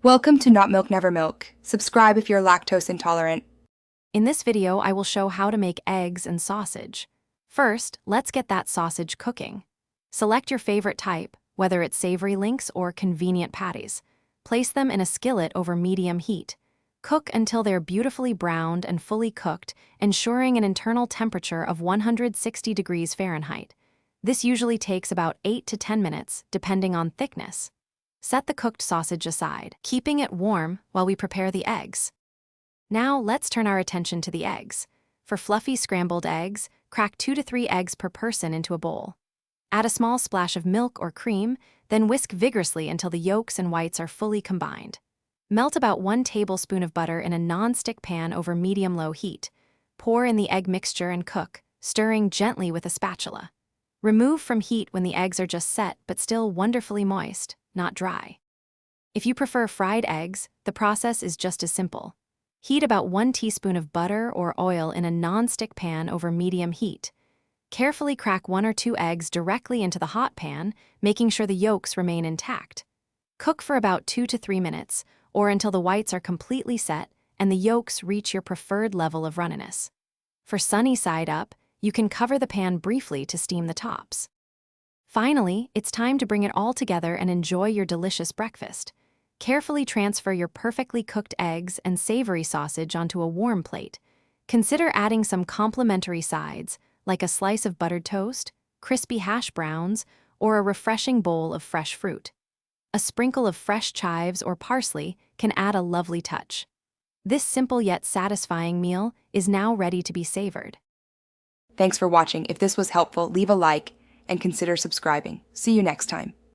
Welcome to Not Milk Never Milk. Subscribe if you're lactose intolerant. In this video, I will show how to make eggs and sausage. First, let's get that sausage cooking. Select your favorite type, whether it's savory links or convenient patties. Place them in a skillet over medium heat. Cook until they're beautifully browned and fully cooked, ensuring an internal temperature of 160 degrees Fahrenheit. This usually takes about 8 to 10 minutes, depending on thickness. Set the cooked sausage aside, keeping it warm while we prepare the eggs. Now let's turn our attention to the eggs. For fluffy scrambled eggs, crack 2 to 3 eggs per person into a bowl. Add a small splash of milk or cream, then whisk vigorously until the yolks and whites are fully combined. Melt about 1 tablespoon of butter in a non-stick pan over medium-low heat. Pour in the egg mixture and cook, stirring gently with a spatula. Remove from heat when the eggs are just set but still wonderfully moist, not dry. If you prefer fried eggs, the process is just as simple. Heat about 1 teaspoon of butter or oil in a non-stick pan over medium heat. Carefully crack 1 or 2 eggs directly into the hot pan, making sure the yolks remain intact. Cook for about 2 to 3 minutes, or until the whites are completely set and the yolks reach your preferred level of runniness. For sunny side up, you can cover the pan briefly to steam the tops. Finally, it's time to bring it all together and enjoy your delicious breakfast. Carefully transfer your perfectly cooked eggs and savory sausage onto a warm plate. Consider adding some complimentary sides, like a slice of buttered toast, crispy hash browns, or a refreshing bowl of fresh fruit. A sprinkle of fresh chives or parsley can add a lovely touch. This simple yet satisfying meal is now ready to be savored. Thanks for watching. If this was helpful, leave a like and consider subscribing. See you next time.